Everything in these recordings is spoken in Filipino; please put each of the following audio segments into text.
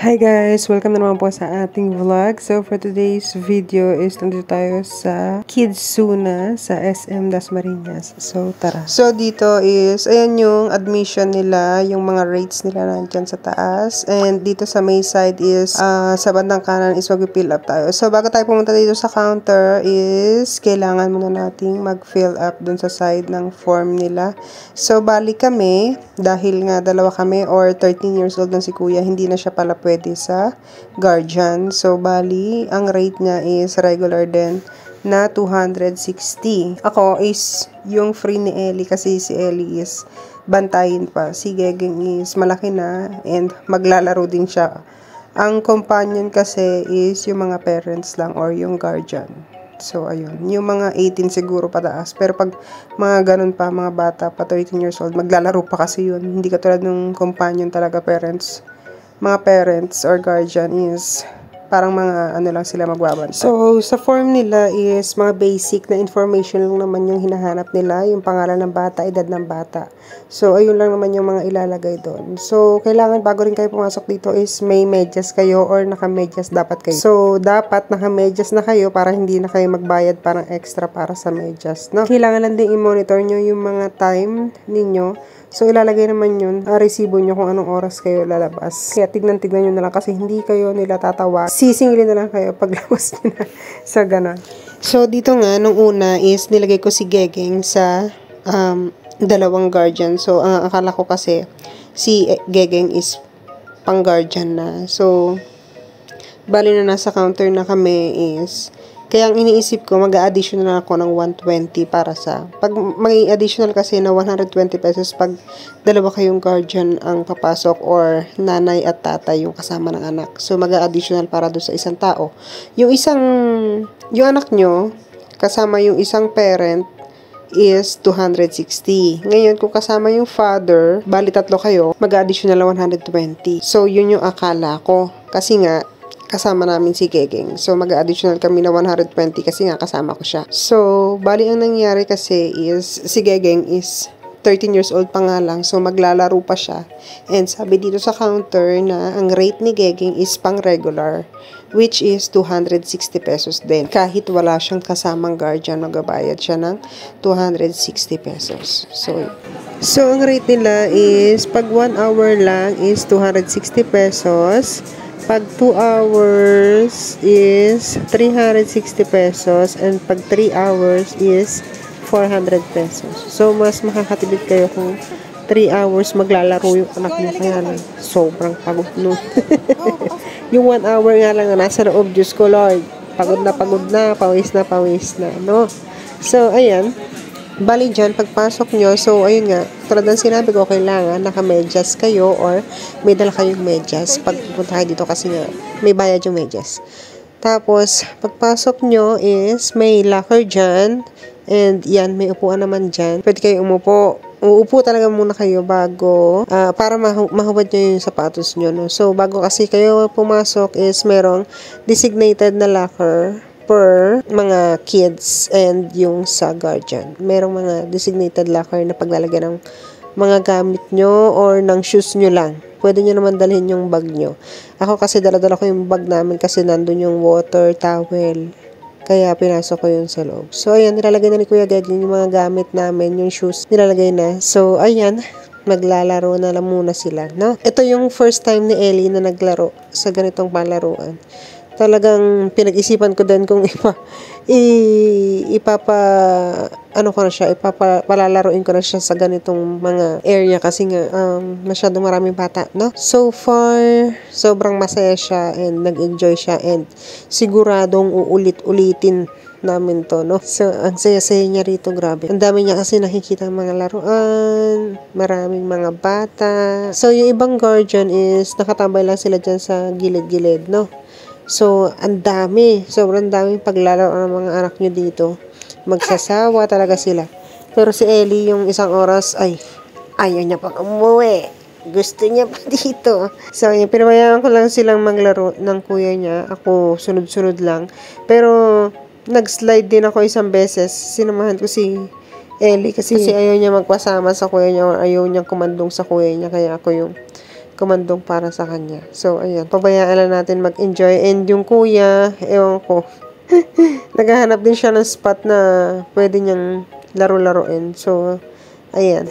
Hi guys! Welcome na naman po sa ating vlog. So for today's video is nandito tayo sa Kidzuna sa SM Dasmariñas. So tara. So dito is, ayan yung admission nila, yung mga rates nila nandyan sa taas. And dito sa may side is, sa bandang kanan is mag-fill up tayo. So bago tayo pumunta dito sa counter is, kailangan muna nating mag-fill up dun sa side ng form nila. So bali kami, dahil nga dalawa kami or 13 years old na si kuya, hindi na siya pala pwede sa guardian. So, bali, ang rate niya is regular din na 260. Ako is yung free ni Ellie kasi si Ellie is bantayin pa. Si Gegeng is malaki na and maglalaro din siya. Ang companion kasi is yung mga parents lang or yung guardian. So, ayun. Yung mga 18 siguro pataas. Pero pag mga ganun pa, mga bata pa, 13 years old, maglalaro pa kasi yun. Hindi katulad ng companion talaga, parents. Mga parents or guardian is parang mga ano lang sila magbabantay. So, sa form nila is mga basic na information lang naman yung hinahanap nila. Yung pangalan ng bata, edad ng bata. So, ayun lang naman yung mga ilalagay doon. So, kailangan bago rin kayo pumasok dito is may medyas kayo or naka-medyas dapat kayo. So, dapat naka-medyas na kayo para hindi na kayo magbayad parang extra para sa medyas. No? Kailangan lang din i-monitor nyo yung mga time ninyo. So, ilalagay naman yun, resibo nyo kung anong oras kayo lalabas. Kaya tignan-tignan nyo na lang kasi hindi kayo nila tatawa. Sisingilin na lang kayo paglabas nyo na sa gana. So, dito nga, nung una is nilagay ko si Gegeng sa dalawang guardian. So, akala ko kasi si Gegeng is pang guardian na. So, bali na nasa counter na kami is kaya ang iniisip ko, mag-a-additional na ako ng 120 para sa, pag may additional kasi na 120 pesos pag dalawa kayong guardian ang papasok or nanay at tatay yung kasama ng anak. So, mag-a-additional para doon sa isang tao. Yung anak nyo, kasama yung isang parent, is 260. Ngayon, kung kasama yung father, bali tatlo kayo, mag-a-additional na 120. So, yun yung akala ko. Kasi nga, kasama namin si Gegeng. So, mag-additional kami na 120 kasi nga kasama ko siya. So, bali ang nangyari kasi is, si Gegeng is 13 years old pa nga lang. So, maglalaro pa siya. And sabi dito sa counter na ang rate ni Gegeng is pang regular, which is 260 pesos din. Kahit wala siyang kasamang guardian, magbabayad siya ng 260 pesos. So ang rate nila is, pag 1 hour lang is 260 pesos. Pag 2 hours is 360 pesos and pag 3 hours is 400 pesos. So, mas makakatipid kayo kung 3 hours maglalaro yung anak niyo. Kaya lang, sobrang pagod nun. Yung 1 hour nga lang na nasa loob, Diyos ko Lord, pagod na, pawis na, no? So, ayan. Bali dyan, pagpasok nyo, so ayun nga, tulad ng sinabi ko, kailangan naka-medyas kayo or may dala kayong medyas pag pupunta kayo dito kasi nga may bayad yung medyas. Tapos, pagpasok nyo is may locker dyan and yan, may upuan naman dyan. Pwede kayo umupo. Uupo talaga muna kayo bago, para mahubad nyo yung sapatos nyo. No? So, bago kasi kayo pumasok is merong designated na locker per mga kids and yung sa guardian. Merong mga designated locker na paglalagyan ng mga gamit nyo or ng shoes nyo lang. Pwede nyo naman dalhin yung bag nyo. Ako kasi dala-dala ko yung bag namin kasi nandun yung water, towel. Kaya pinasok ko yun sa loob. So, ayan, nilalagay na ni Kuya Gegeng yung mga gamit namin, yung shoes, nilalagay na. So, ayan, maglalaro na lang muna sila, no? Ito yung first time ni Ellie na naglaro sa ganitong palaruan. Talagang pinag-isipan ko din kung palalaroin ko na siya sa ganitong mga area kasi nga masyadong maraming bata, no? So far, sobrang masaya siya and nag-enjoy siya and siguradong uulit-ulitin namin to, no? So, ang saya-saya niya rito, grabe. Ang dami niya kasi nakikita mga laruan, maraming mga bata. So, yung ibang guardian is nakatambay lang sila dyan sa gilid-gilid, no? So, ang dami. Sobrang daming paglalaro ng mga anak nyo dito. Magsasawa talaga sila. Pero si Ellie, yung isang oras, ayaw niya pang umuwi. Gusto niya pa dito. So, yun, pinabayaan ko lang silang maglaro ng kuya niya. Ako, sunod-sunod lang. Pero, nag-slide din ako isang beses. Sinamahan ko si Ellie kasi ayaw niya magpasama sa kuya niya or ayaw niya kumandong sa kuya niya. Kaya ako yung kumandong para sa kanya. So, ayan. Pabayaan lang natin mag-enjoy. And yung kuya, ewan ko, naghahanap din siya ng spot na pwede niyang laro-laruin. So, ayan.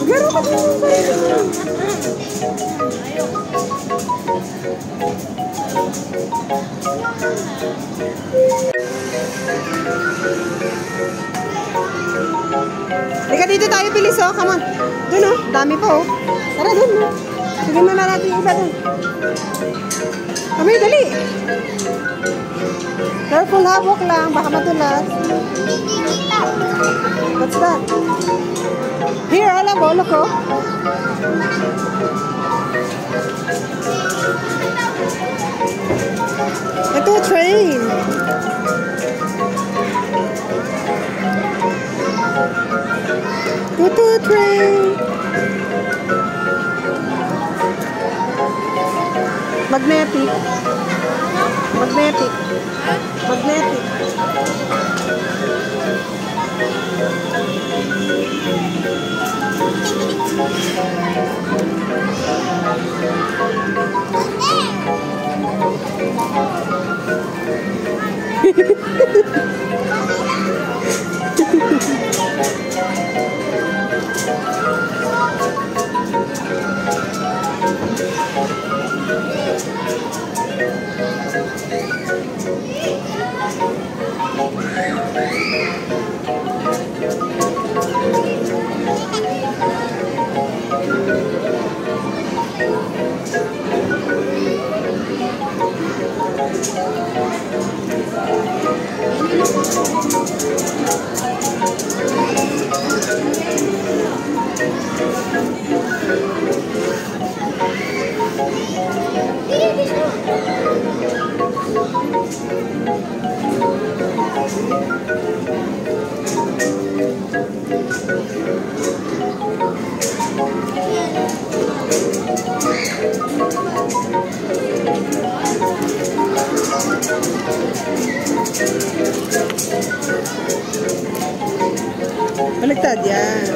Maglaro ka din yung Halika dito tayo, bilis oh. Come on. Dun oh. Dami pa oh. Tara dun oh. Sige na natin yung isa dun. Kami, dali. Careful ha, walk lang. Baka matulas. What's that? Here, alam mo, look oh. Ito, train. Ito, train. Magnetic. Magnetic. Magnetic. Baliktad yan.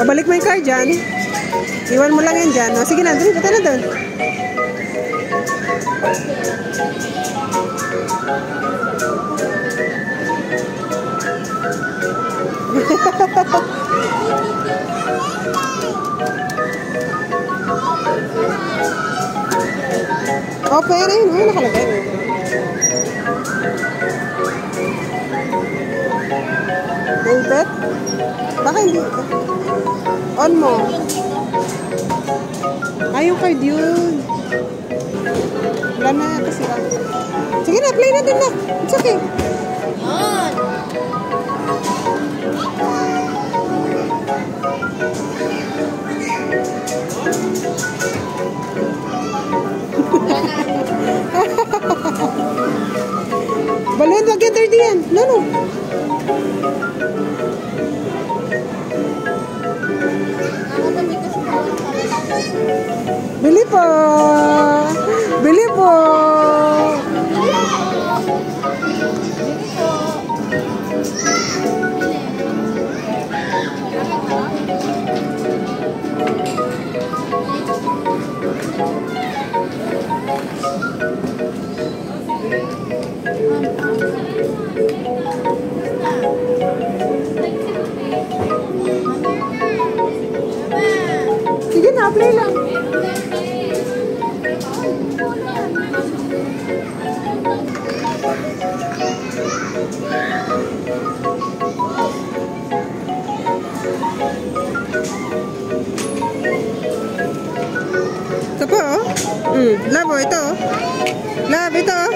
Pabalik mo yung car dyan. Iwan mo lang yan dyan. O, sige na, dun, punta na doon. O, pwede yun. Ano nakalagay? Naipit? Baka hindi. On mo. Ay, yung card yun. Wala na kasi lang. Sige na, play na din na. It's okay. On. Balon, wag yan 30 yan. No, no. Bili po! Bili po! Sige na, play lang. Ito po, oh. Love, ito, oh. Love, ito, oh.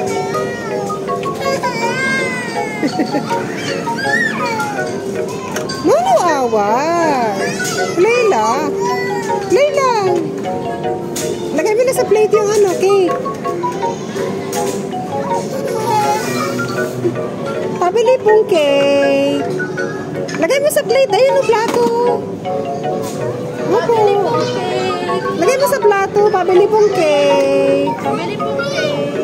Ano away? Play lang. Play lang. Lagay mo na sa plate yung ano, cake. Pabili pong cake. Lagay mo sa plate. Ayun ang plato. Opo. Lagay mo sa plato. Pabili pong cake. Pabili pong cake.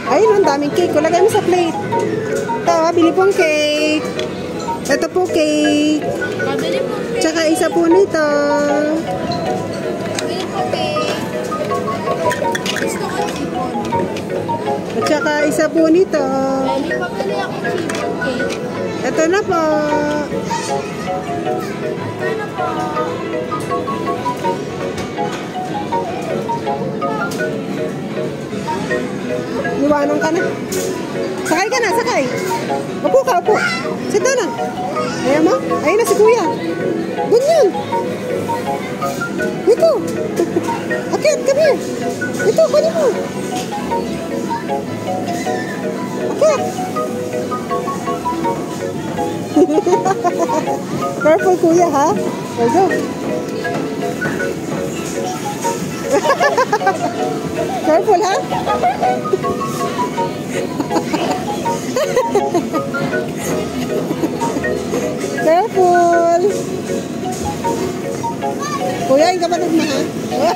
Ayun, ang daming cake. Lagay mo sa plate. Ito, pabili pong cake. Ito po cake. Pabili pong cake. Tsaka isa po nito. Pabili pong cake. Gusto ko chipon. At saka isa po nito. Pabili ako chipon cake. Ito na po. Ito na po. Iwanan ka na. Sakay ka na, sakay. Upo ka, upo. Sit down lang. Ayan mo? Ayun na si kuya. Ganyan. Ito. Akit, come here. Ito, kunin mo. Akit. Careful kuya, ha? Let's go. Careful, ha? Careful. Kuya, yung kapatid mo, ha?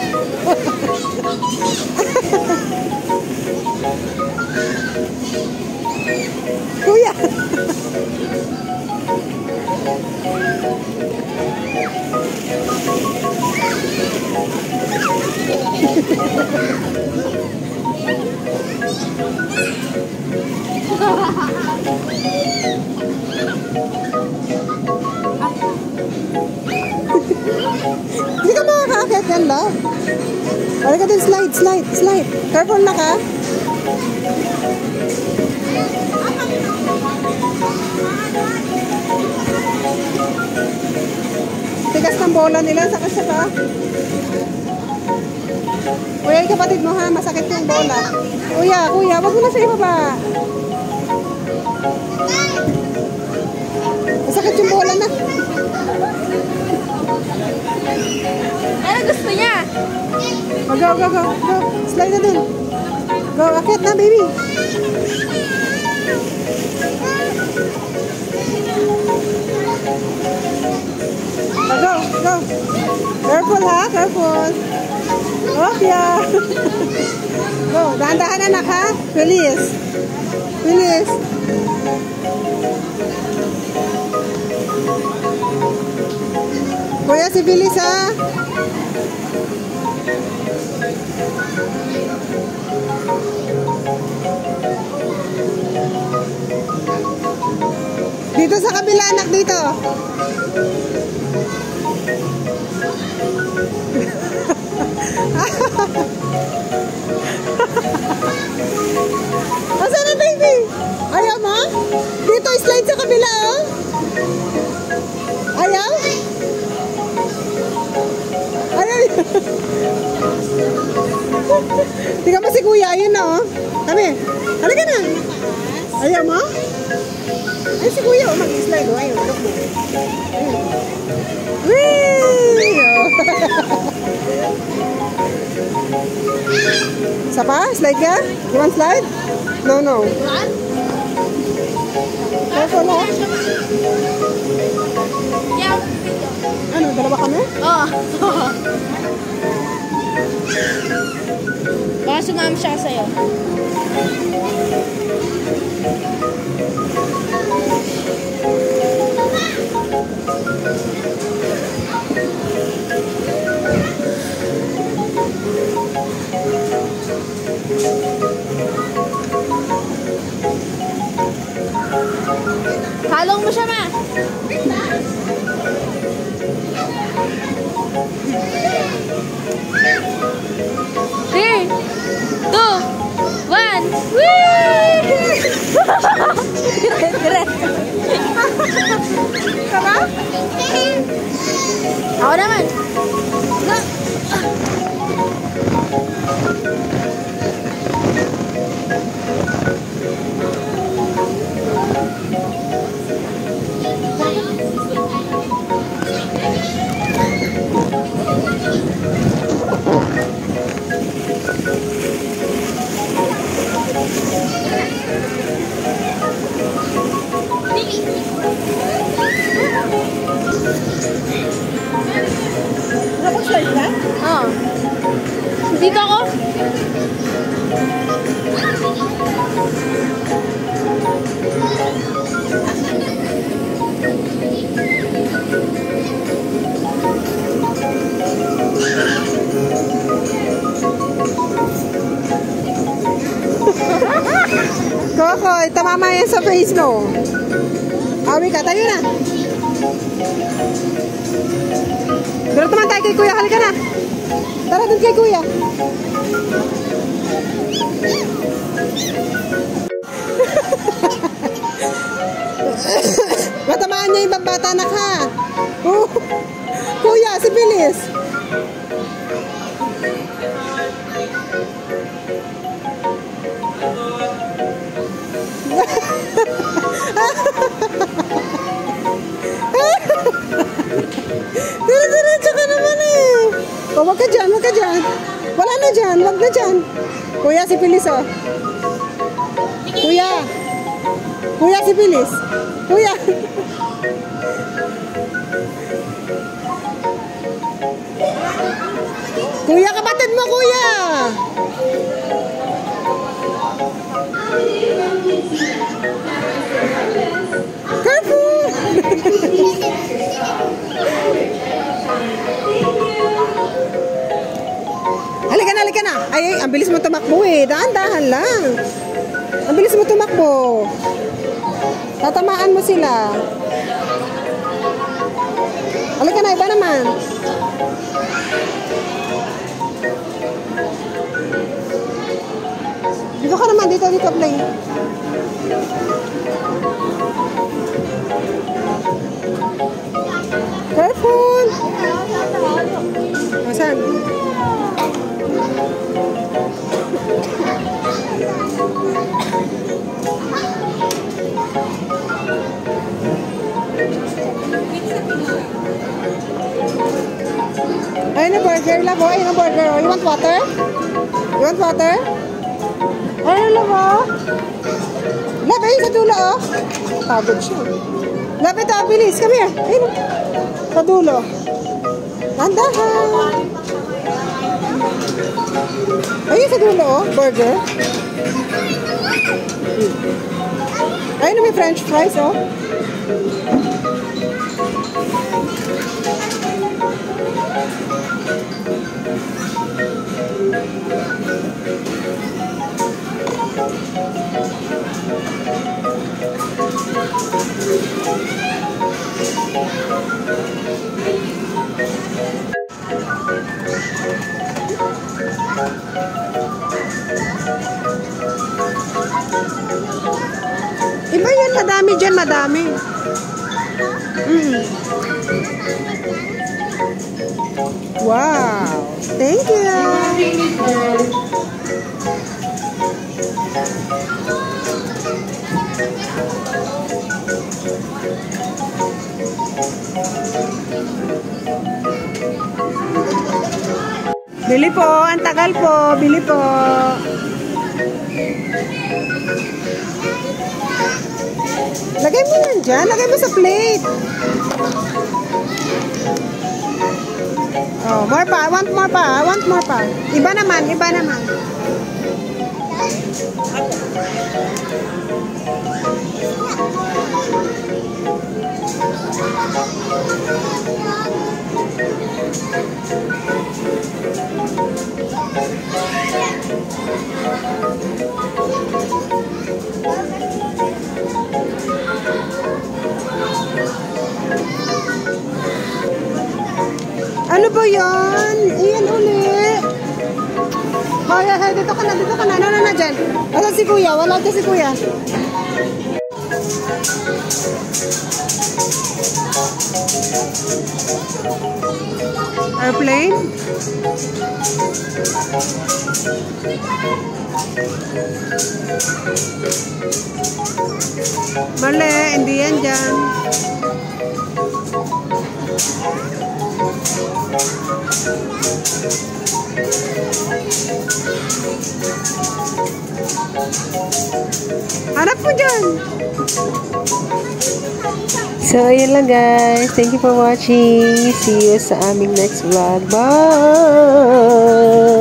Kuya. Hindi ka makakakit yan, love. Wala ka din, slide, slide, slide. Careful na ka. Tigas ng bola nila, sakit sa pa. Kuya, yung kapatid mo ha, masakit yung bola. Kuya, kuya, wag mo na sa ibaba. Masakit yung bola na. Ano gusto niya? Oh, go, go, go, go. Slide na dun. Go, akit na, baby. Oh, go, go. Careful ha, careful. Oh, yeah. Go, dahan-dahan anak ha. Bilis. Bilis. Kuya, si Bilis ha. Dito sa kabila anak, dito. Asan na baby? Ayaw mo? Dito slide sa kabila oh. Ayaw? Ayaw. Tingnan mo si kuya, ayun na oh. Kami, halika na. Ayaw mo? Ay si kuya oh, mag-slide oh. Ayun, look mo. Whee! Isa pa? Slide ka? You want slide? No, no. Careful ha? Yeah. Ano, dalawa kami? Oo. Baka sumama siya sa'yo. Halong mo siya, ma. Three, two, one. Whee! Dire. Tara? Ako naman. Na. Nakapag-slide ka? Oh. Dito ako. Kokoy, tamama yan sa face mo. Awi ka, tayo na. Dito naman tayo kay kuya, halika na. Tara dun kay kuya. Matamaan niya yung bata anak ha. Kuya, si Bilis. Dire-diretso ka naman eh. O, wag ka dyan, wag ka dyan. Wala na dyan, wag na dyan. Kuya, si Bilis oh. Kuya. Kuya, si Bilis. Kuya. Kuya, kapatid mo, kuya. Careful. Halika na. Ay, ang bilis mo tumakbo eh. Dahan-dahan lang. Ang bilis mo tumakbo. Tatamaan mo sila. Halika na, iba naman. Dito ka naman, dito play. Careful. Saan? Ayun na burger, labo. Ayun na burger. You want water? You want water? Ayun na labo. Labo, ayun sa dulo, oh. Pagod siya. Labo ito, bilis. Come here. Ayun. Sa dulo. Tandahan. Ayun sa dulo, oh. Burger. Ayun na may french fries, oh. Iba yan, madami dyan, madami. Wow, thank you. Bili po, ang tagal po, bili po. Lagay mo yan dyan, lagay mo sa plate. Oh, more pa, I want more pa, I want more pa. Iba naman, iba naman. ba yan? Ayan uli. Hoy, hoy, dito ka na, dito ka na. Ano na dyan? Asan si kuya? Wala dyan si kuya. Airplane? Mali, hindi yan dyan. Hanap mo dyan. So, ayun lang guys. Thank you for watching. See you sa aming next vlog. Bye!